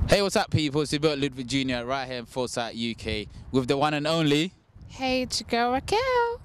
Hey, what's up, people? It's your boy Ludwig Jr. right here in Syte UK with the one and only. Hey, it's your girl Raquel.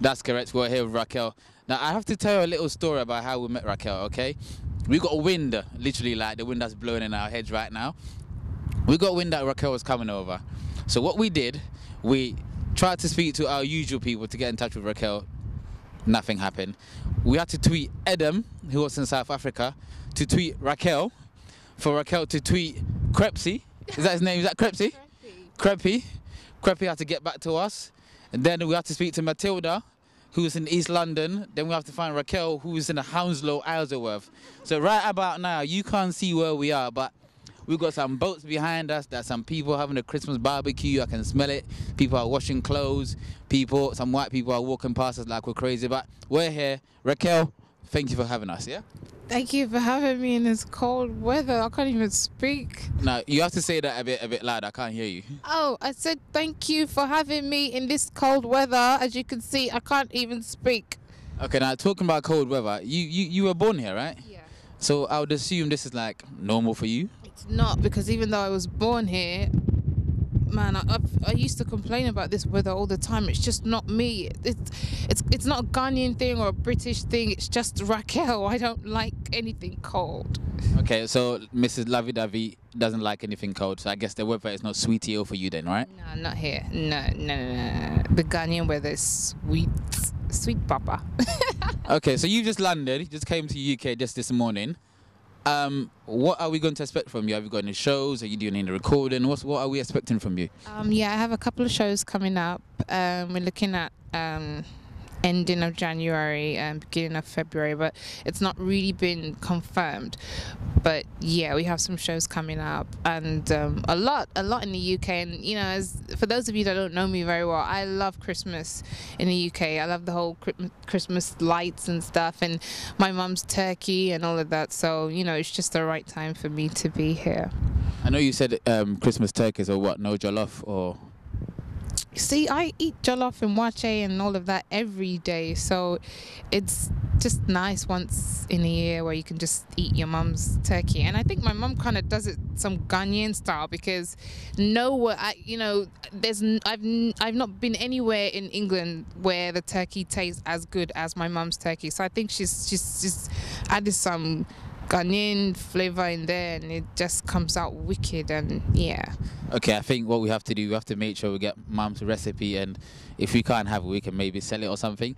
That's correct. We're here with Raquel. Now, I have to tell you a little story about how we met Raquel. Okay, we got a wind, literally like the wind that's blowing in our heads right now. We got wind that Raquel was coming over. So what we did, we tried to speak to our usual people to get in touch with Raquel. Nothing happened. We had to tweet Edem, who was in South Africa, to tweet Raquel, for Raquel to tweet Crepsy. Is that his name? Is that Crepsy? Creppy. Creppy had to get back to us. And then we had to speak to Matilda, who's in East London. Then we have to find Raquel, who's in Hounslow, Isleworth. So right about now, you can't see where we are, but we've got some boats behind us. There's some people having a Christmas barbecue. I can smell it. People are washing clothes. Some white people are walking past us like we're crazy. But we're here. Raquel, thank you for having us, yeah? Thank you for having me in this cold weather. I can't even speak. Now, you have to say that a bit loud. I can't hear you. Oh, I said thank you for having me in this cold weather. As you can see, I can't even speak. Okay, now talking about cold weather, you were born here, right? Yeah. So I would assume this is like normal for you? It's not, because even though I was born here, man, I used to complain about this weather all the time. It's just not me. It's not a Ghanaian thing or a British thing. It's just Raquel. I don't like anything cold. Okay, so Mrs. Lovey Dovey doesn't like anything cold. So I guess the weather is not Sweetio for you then, right? No, not here. No. The Ghanaian weather is sweet papa. Okay, so you just landed. You just came to UK just this morning. What are we going to expect from you? Have you got any shows? Are you doing any recording? What are we expecting from you? Yeah, I have a couple of shows coming up. We're looking at ending of January and beginning of February, but it's not really been confirmed. But yeah, we have some shows coming up, and a lot in the UK. And you know, for those of you that don't know me very well, I love Christmas in the UK. I love the whole Christmas lights and stuff, and my mum's turkey and all of that. So you know, it's just the right time for me to be here. I know you said Christmas turkeys or what? No jollof or? See, I eat jollof and wache and all of that every day, so it's just nice once in a year where you can just eat your mum's turkey. And I think my mum kind of does it some Ghanaian style, because I've not been anywhere in England where the turkey tastes as good as my mum's turkey. So I think she's just added some Ghanaian flavor in there, and it just comes out wicked. And yeah. Okay, I think what we have to do, we have to make sure we get Mum's recipe, and if we can't have it, we can maybe sell it or something.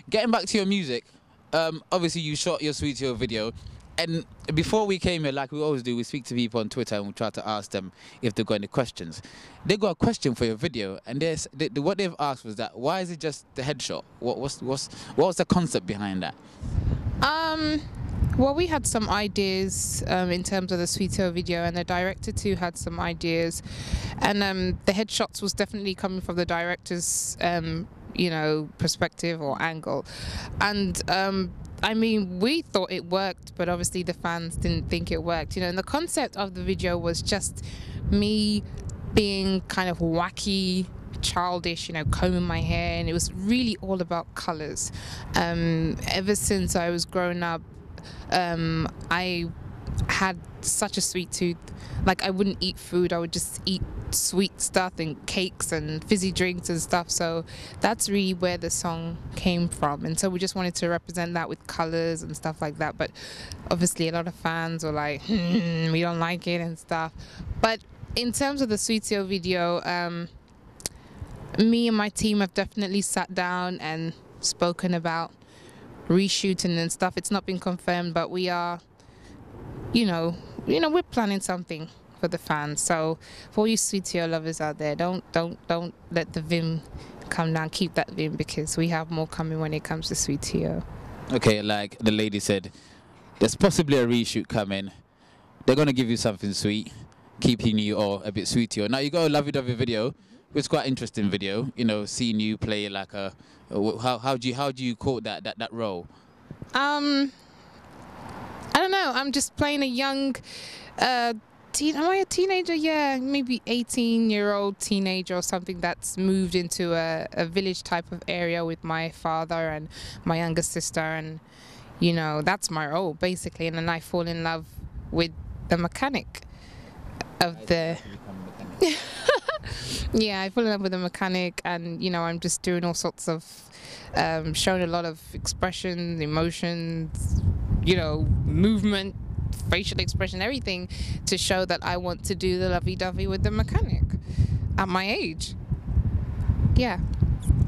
Getting back to your music, obviously you shot your Sweetio video, and before we came here, like we always do, we speak to people on Twitter and we try to ask them if they've got any questions. They got a question for your video, and what they've asked was that why is it just the headshot? What was the concept behind that? Well, we had some ideas in terms of the Sweetio video, and the director too had some ideas, and the headshots was definitely coming from the director's perspective or angle. And I mean, we thought it worked, but obviously the fans didn't think it worked, you know. And the concept of the video was just me being kind of wacky, childish, you know, combing my hair, and it was really all about colors. Ever since I was growing up, I had such a sweet tooth. Like, I wouldn't eat food, I would just eat sweet stuff and cakes and fizzy drinks and stuff. So that's really where the song came from, and so we just wanted to represent that with colors and stuff like that. But obviously a lot of fans were like, we don't like it and stuff. But in terms of the Sweetio video, me and my team have definitely sat down and spoken about reshooting and stuff. It's not been confirmed, but we are, we're planning something for the fans. So for all you Sweetio lovers out there, don't let the vim come down. Keep that vim, because we have more coming when it comes to Sweetio. Okay, like the lady said, there's possibly a reshoot coming. They're gonna give you something sweet, keeping you all a bit Sweetio. Now you got a lovey-dovey video. It's quite interesting video, you know, seeing you play like how do you call that role? I don't know. I'm just playing a young am I a teenager? Yeah, maybe 18-year-old teenager or something that's moved into a village type of area with my father and my younger sister, and you know, that's my role basically. And then I fall in love with the mechanic of the. Yeah, I fell in love with the mechanic, and you know, I'm just doing all sorts of, showing a lot of expressions, emotions, you know, movement, facial expression, everything, to show that I want to do the lovey-dovey with the mechanic at my age. Yeah.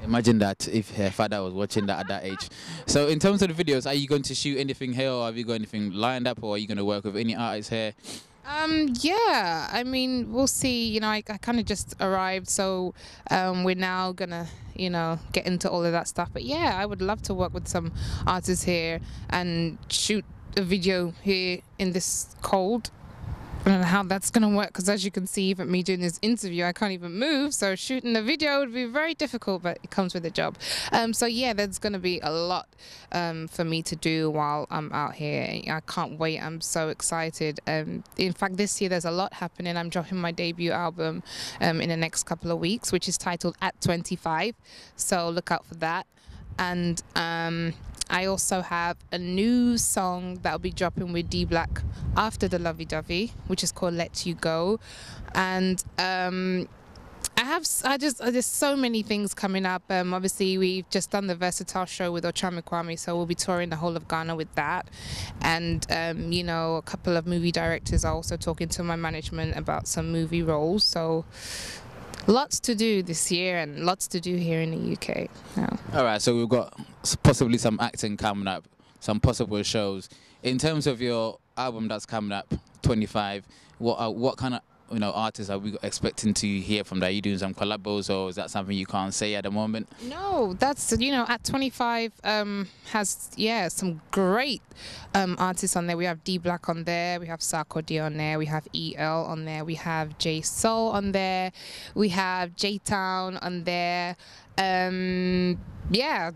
Imagine that if her father was watching that at that age. So in terms of the videos, are you going to shoot anything here, or have you got anything lined up, or are you going to work with any artists here? Yeah, I mean, we'll see. You know, I kind of just arrived, so we're now gonna, you know, get into all of that stuff. But yeah, I would love to work with some artists here and shoot a video here in this cold. I don't know how that's gonna work, because as you can see, even me doing this interview, I can't even move, so shooting a video would be very difficult, but it comes with the job. So yeah, there's gonna be a lot for me to do while I'm out here. I can't wait. I'm so excited. In fact, this year there's a lot happening. I'm dropping my debut album in the next couple of weeks, which is titled At 25, so look out for that. And I also have a new song that'll be dropping with D Black after the Lovey Dovey, which is called Let You Go. And there's so many things coming up. Obviously, we've just done the Versatile show with Ochami Kwame, so we'll be touring the whole of Ghana with that. And you know, a couple of movie directors are also talking to my management about some movie roles. So lots to do this year, and lots to do here in the UK now. All right, so we've got possibly some acting coming up, some possible shows. In terms of your album that's coming up, 25, what kind of, you know, artists are we expecting to hear from that? Are you doing some collabos, or is that something you can't say at the moment? No, that's, you know, At 25 has, yeah, some great artists on there. We have D Black on there, we have Sarkodie on there, we have EL on there, we have J Soul on there, we have J Town on there. Yeah.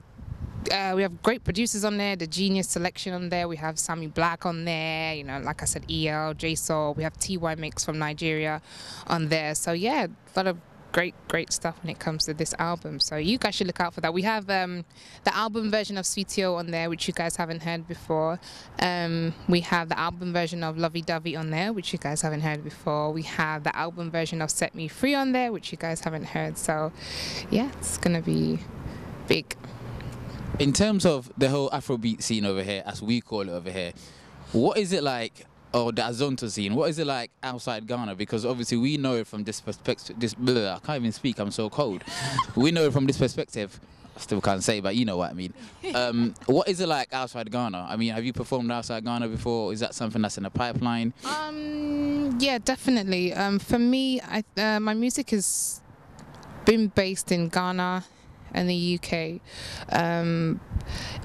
We have great producers on there, the Genius Selection on there, we have Sammy Black on there, you know, like I said, EL, J Soul, we have TY Mix from Nigeria on there. So yeah, a lot of great stuff when it comes to this album, so you guys should look out for that. We have the album version of Sweetio on there, which you guys haven't heard before. We have the album version of Lovey Dovey on there, which you guys haven't heard before. We have the album version of Set Me Free on there, which you guys haven't heard. So yeah, it's gonna be big. In terms of the whole Afrobeat scene over here, as we call it over here, what is it like, or the Azonto scene, what is it like outside Ghana? Because obviously we know it from this perspective, I can't even speak, I'm so cold. We know it from this perspective, I still can't say, but you know what I mean. What is it like outside Ghana? I mean, have you performed outside Ghana before? Is that something that's in the pipeline? Yeah, definitely. For me, my music has been based in Ghana and the UK.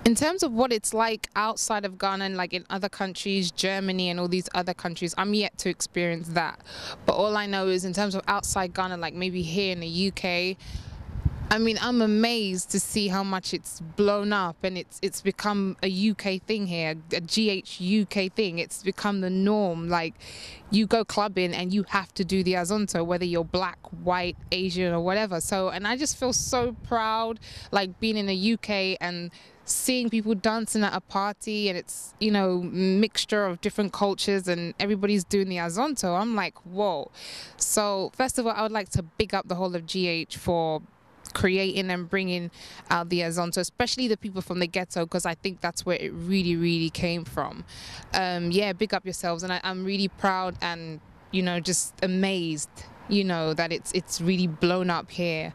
In terms of what it's like outside of Ghana and like in other countries, Germany and all these other countries, I'm yet to experience that. But all I know is in terms of outside Ghana, like maybe here in the UK, I mean, I'm amazed to see how much it's blown up, and it's become a UK thing here, a GH UK thing. It's become the norm. Like, you go clubbing and you have to do the Azonto, whether you're black, white, Asian, or whatever. So, and I just feel so proud, like being in the UK and seeing people dancing at a party, and it's, you know, mixture of different cultures and everybody's doing the Azonto. I'm like, whoa. So first of all, I would like to big up the whole of GH for creating and bringing out the Azonto, especially the people from the ghetto, because I think that's where it really came from. Yeah, big up yourselves, and I'm really proud and, you know, just amazed, you know, that it's really blown up here,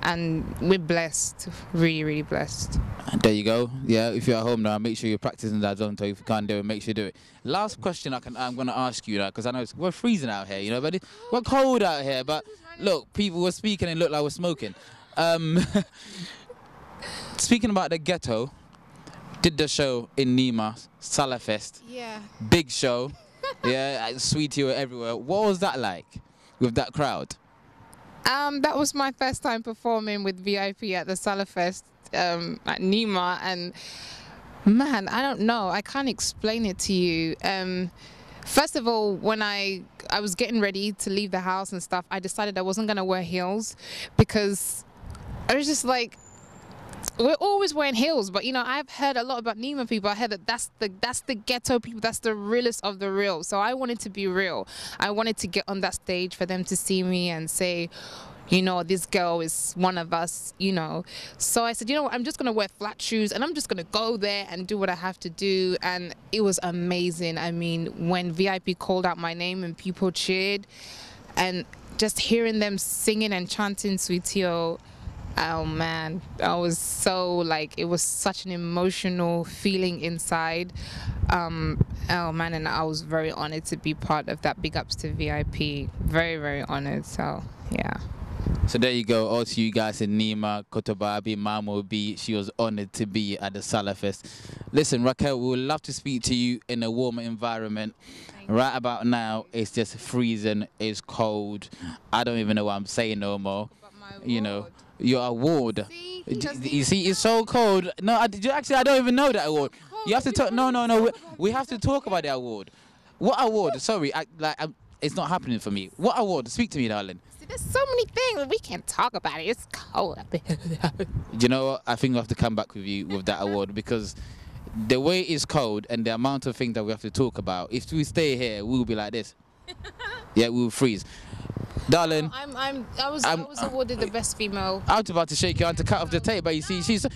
and we're blessed, really blessed. There you go. Yeah, if you're at home now, make sure you're practicing that Azonto. If you can't do it, make sure you do it. Last question I'm going to ask you, because I know we're freezing out here, you know, but we're cold out here, but look, people were speaking and it looked like we're smoking. Speaking about the ghetto, did the show in Nima, Salafest. Yeah. Big show. Yeah, Sweetio everywhere. What was that like with that crowd? That was my first time performing with VIP at the Salafest at Nima, and man, I don't know. I can't explain it to you. First of all, when I was getting ready to leave the house and stuff, I decided I wasn't gonna wear heels because I was just like, we're always wearing heels, but you know, I've heard a lot about Nima people. I heard that that's the ghetto people, that's the realest of the real. So I wanted to be real. I wanted to get on that stage for them to see me and say, you know, this girl is one of us, you know. So I said, you know what, I'm just gonna wear flat shoes and I'm just gonna go there and do what I have to do. And it was amazing. I mean, when VIP called out my name and people cheered, and just hearing them singing and chanting Sweetio, oh man, I was so like, it was such an emotional feeling inside. Oh man, and I was very honored to be part of that. Big ups to VIP. Very, very honored. So yeah. So there you go. All to you guys in Nima, Kotobabi, Mamo B. She was honored to be at the Salah Fest. Listen, Raquel, we would love to speak to you in a warmer environment. Right about now, it's just freezing. It's cold. I don't even know what I'm saying no more. You know, your award. See, you see, it's so cold. No, actually, I don't even know that award. You have to talk. No. We have to talk about the award. What award? Sorry, it's not happening for me. What award? Speak to me, darling. There's so many things we can't talk about it. It's cold up there. You know what? I think we have to come back with you with that award, because the way it's cold and the amount of things that we have to talk about, if we stay here, we'll be like this. Yeah, we'll freeze. Darling, I was awarded the best female. I was about to shake your hand to cut off the tape, but you see, she's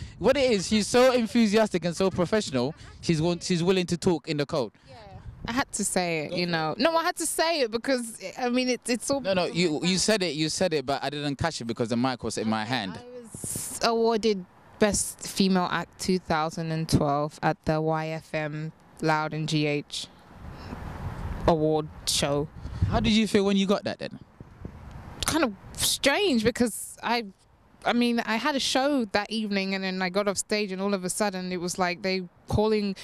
so enthusiastic and so professional. She's willing to talk in the cold. I had to say it, you know. No, I had to say it because I mean it's all. No, you said it, but I didn't catch it because the mic was in my hand. I was awarded Best Female Act 2012 at the YFM Loud and GH award show. How did you feel when you got that then? Kind of strange, because I mean, I had a show that evening and then I got off stage and all of a sudden it was like they calling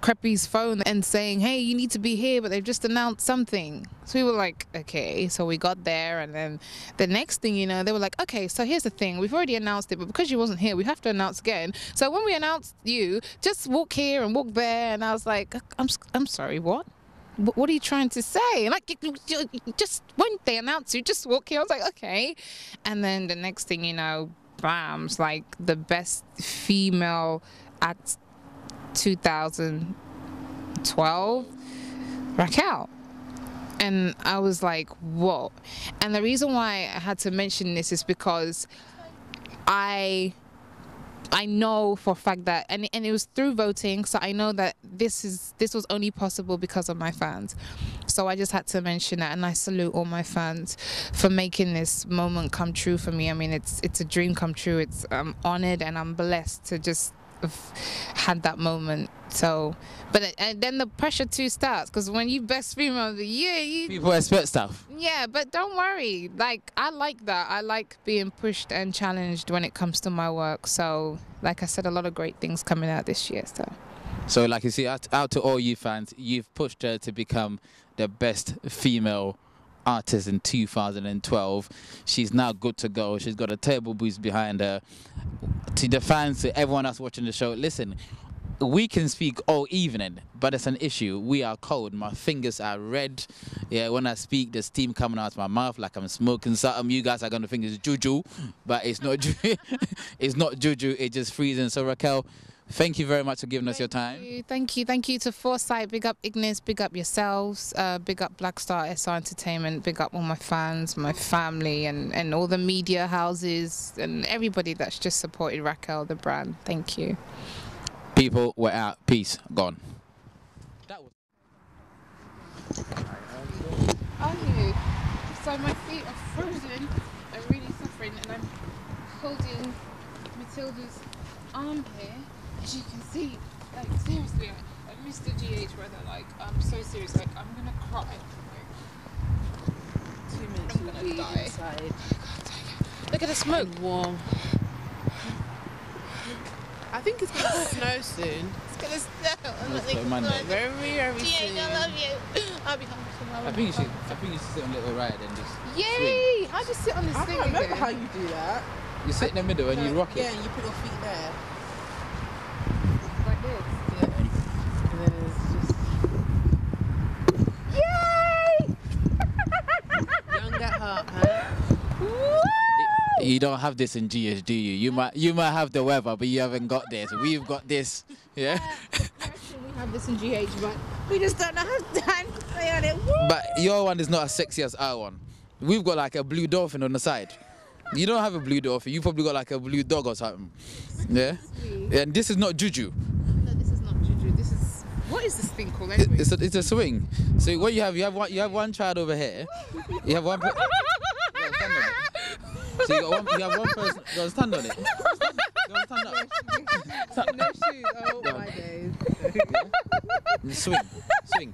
Creppy's phone and saying, hey, you need to be here, but they've just announced something. So we were like, okay. So we got there, and then the next thing you know, they were like, okay, so here's the thing, we've already announced it, but because you wasn't here, we have to announce again. So when we announced you, just walk here and walk there. And I was like, I'm sorry, what? What are you trying to say? Like, just when they announce you, just walk here. I was like, okay. And then the next thing you know, bam, it's like the best female act 2012, Raquel. And I was like, whoa. And the reason why I had to mention this is because I know for a fact that, and it was through voting, so I know that this was only possible because of my fans. So I just had to mention that, and I salute all my fans for making this moment come true for me. I mean, it's a dream come true. I'm honored and I'm blessed to just have had that moment. So, but and then the pressure too starts, because when you best female of the year, people expect stuff. Yeah, but don't worry. Like, I like that. I like being pushed and challenged when it comes to my work. So, like I said, a lot of great things coming out this year. So like you see, out to all you fans, you've pushed her to become the best female artist in 2012. She's now good to go. She's got a table boost behind her. To the fans, to everyone that's watching the show, listen, we can speak all evening, but it's an issue. We are cold. My fingers are red. Yeah, when I speak, there's steam coming out of my mouth like I'm smoking something. You guys are going to think it's juju, but it's not juju. It's not juju. It's just freezing. So Raquel, thank you very much for giving us your time. Thank you to Foresight. Big up Ignis. Big up yourselves. Big up Black Star SR Entertainment. Big up all my fans, my family, and all the media houses and everybody that's just supported Raquel, the brand. Thank you. People, we're out. Peace. Gone. That was. Are you? So my feet are frozen. I'm really suffering, and I'm holding Matilda's arm here. As you can see, like, seriously, I missed the GH weather. Like, I'm so serious. Like, I'm gonna cry. Like, 2 minutes I'm gonna die. Inside. God dang it. Look at the smoke. And warm. I think it's gonna snow soon. It's gonna snow. Monday. Very, very soon. I love you. I'll be home tomorrow. I think you should sit on a little ride and just Yay! swing. How do you sit on this I thing can't remember again? how you do that. You sit in the middle and you rock it. Yeah, and you put your feet there. Like this. Yeah. And then it's just... Yay! Young at heart, huh? Woo! You don't have this in GH, do you? You might have the weather, but you haven't got this. We've got this. Yeah. We have this in GH, but we just don't have time to play on it. Woo! But your one is not as sexy as our one. We've got like a blue dolphin on the side. You don't have a blue dolphin. You probably got like a blue dog or something. Yeah. And this is not juju. No, this is not juju. This is what is this thing called anyway? It's a swing. So what you have one child over here. You have one. So you have one person. Go stand on it. Go stand up. No shoes. Oh my days. Swing.